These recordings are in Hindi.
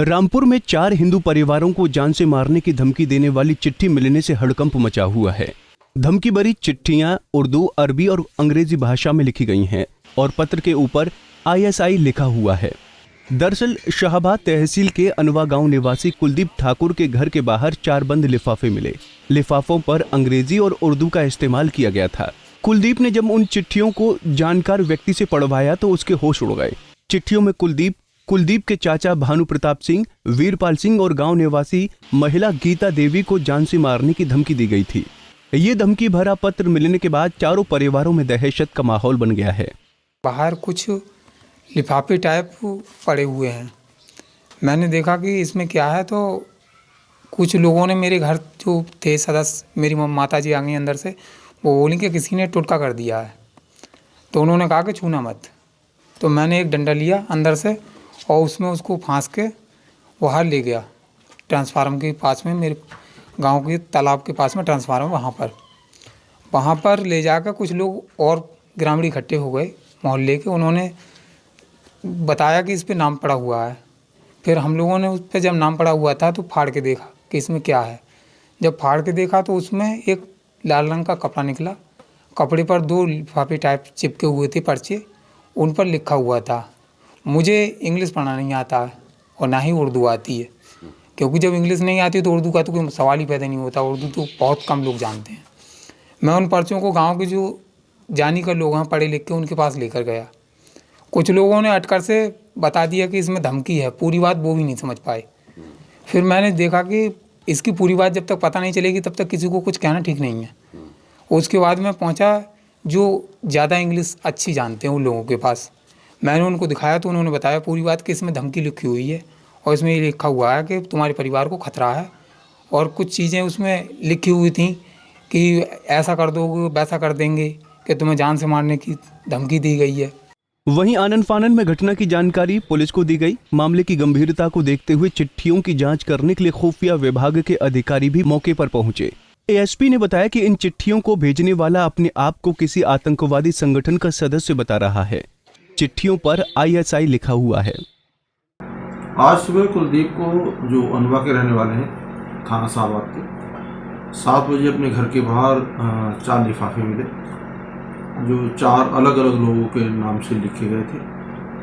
रामपुर में 4 हिंदू परिवारों को जान से मारने की धमकी देने वाली चिट्ठी मिलने से हड़कंप मचा हुआ है। धमकी भरी चिट्ठियां उर्दू, अरबी और अंग्रेजी भाषा में लिखी गई हैं और पत्र के ऊपर ISI लिखा हुआ है। दरअसल शाहबाद तहसील के अनवा गांव निवासी कुलदीप ठाकुर के घर के बाहर 4 बंद लिफाफे मिले। लिफाफों पर अंग्रेजी और उर्दू का इस्तेमाल किया गया था। कुलदीप ने जब उन चिट्ठियों को जानकार व्यक्ति से पढ़वाया तो उसके होश उड़ गए। चिट्ठियों में कुलदीप के चाचा भानु प्रताप सिंह, वीरपाल सिंह और गांव निवासी महिला गीता देवी को जान से मारने की धमकी दी गई थी। ये धमकी भरा पत्र मिलने के बाद चारों परिवारों में दहशत का माहौल बन गया है। बाहर कुछ लिफाफे टाइप पड़े हुए हैं। मैंने देखा कि इसमें क्या है, तो कुछ लोगों ने मेरे घर जो थे सदस्य, मेरी माता जी आ गई अंदर से, वो बोली कि किसी ने टुटका कर दिया है। तो उन्होंने कहा कि छूना मत। तो मैंने एक डंडा लिया अंदर से और उसमें उसको फांस के बाहर ले गया। ट्रांसफार्मर के पास में, मेरे गांव के तालाब के पास में ट्रांसफार्मर, वहाँ पर ले जाकर कुछ लोग और ग्रामीण इकट्ठे हो गए मोहल्ले के। उन्होंने बताया कि इस पे नाम पड़ा हुआ है। फिर हम लोगों ने उस पर जब नाम पड़ा हुआ था तो फाड़ के देखा कि इसमें क्या है। जब फाड़ के देखा तो उसमें एक लाल रंग का कपड़ा निकला। कपड़े पर 2 लिफाफे टाइप चिपके हुए थे पर्चे, उन पर लिखा हुआ था। मुझे इंग्लिश पढ़ना नहीं आता और ना ही उर्दू आती है, क्योंकि जब इंग्लिश नहीं आती तो उर्दू का तो कोई सवाल ही पैदा नहीं होता। उर्दू तो बहुत कम लोग जानते हैं। मैं उन पर्चों को गांव के जो जानी कर लोग हैं पढ़े लिख के, उनके पास लेकर गया। कुछ लोगों ने अटकर से बता दिया कि इसमें धमकी है। पूरी बात वो भी नहीं समझ पाए। फिर मैंने देखा कि इसकी पूरी बात जब तक पता नहीं चलेगी तब तक किसी को कुछ कहना ठीक नहीं है। उसके बाद मैं पहुंचा जो ज़्यादा इंग्लिश अच्छी जानते हैं उन लोगों के पास। मैंने उनको दिखाया तो उन्होंने बताया पूरी बात कि इसमें धमकी लिखी हुई है और इसमें ये लिखा हुआ है कि तुम्हारे परिवार को खतरा है। और कुछ चीज़ें उसमें लिखी हुई थी कि ऐसा कर दोगे, वैसा कर देंगे, कि तुम्हें जान से मारने की धमकी दी गई है। वहीं आनन फानन में घटना की जानकारी पुलिस को दी गई। मामले की गंभीरता को देखते हुए चिट्ठियों की जांच करने के लिए खुफिया विभाग के अधिकारी भी मौके पर पहुंचे। ASP ने बताया कि इन चिट्ठियों को भेजने वाला अपने आप को किसी आतंकवादी संगठन का सदस्य बता रहा है। चिट्ठियों पर ISI लिखा हुआ है। आज सुबह कुलदीप को, जो अनवा के रहने वाले हैं, थाना शाहबाद के, 7 बजे अपने घर के बाहर 4 लिफाफे मिले, जो 4 अलग अलग लोगों के नाम से लिखे गए थे,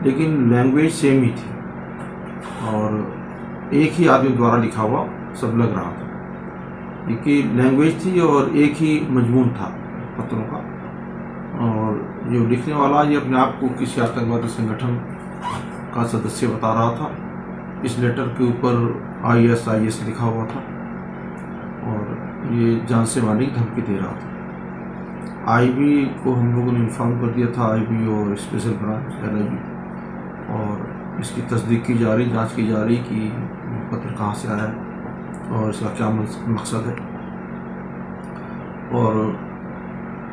लेकिन लैंग्वेज सेम ही थी और एक ही आदमी द्वारा लिखा हुआ सब लग रहा था। एक ही लैंग्वेज थी और एक ही मजमून था पत्रों का। और जो लिखने वाला ये अपने आप को किसी आतंकवादी संगठन का सदस्य बता रहा था। इस लेटर के ऊपर ISIS लिखा हुआ था और ये जान से मारने की धमकी दे रहा था। IB को हम लोगों ने इन्फॉर्म कर दिया था, IB और स्पेशल ब्रांच LIB, और इसकी तस्दीक की जा रही, जांच की जा रही कि पत्र कहाँ से आया है और इसका क्या मकसद है। और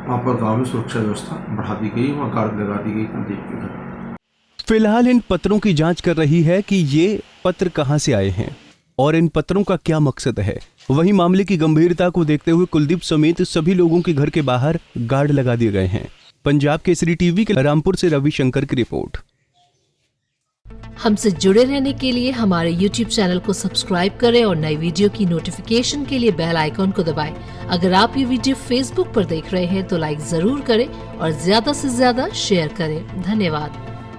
वहाँ पर गाँव में सुरक्षा व्यवस्था बढ़ा दी गई, वहाँ गार्ड लगा दी गई कुलदीप के घर। फिलहाल इन पत्रों की जांच कर रही है कि ये पत्र कहां से आए हैं और इन पत्रों का क्या मकसद है। वहीं मामले की गंभीरता को देखते हुए कुलदीप समेत सभी लोगों के घर के बाहर गार्ड लगा दिए गए हैं। पंजाब केसरी टीवी के रामपुर से रविशंकर की रिपोर्ट। हमसे जुड़े रहने के लिए हमारे YouTube चैनल को सब्सक्राइब करें और नई वीडियो की नोटिफिकेशन के लिए बेल आइकॉन को दबाएं। अगर आप ये वीडियो Facebook पर देख रहे हैं तो लाइक जरूर करें और ज्यादा से ज्यादा शेयर करें। धन्यवाद।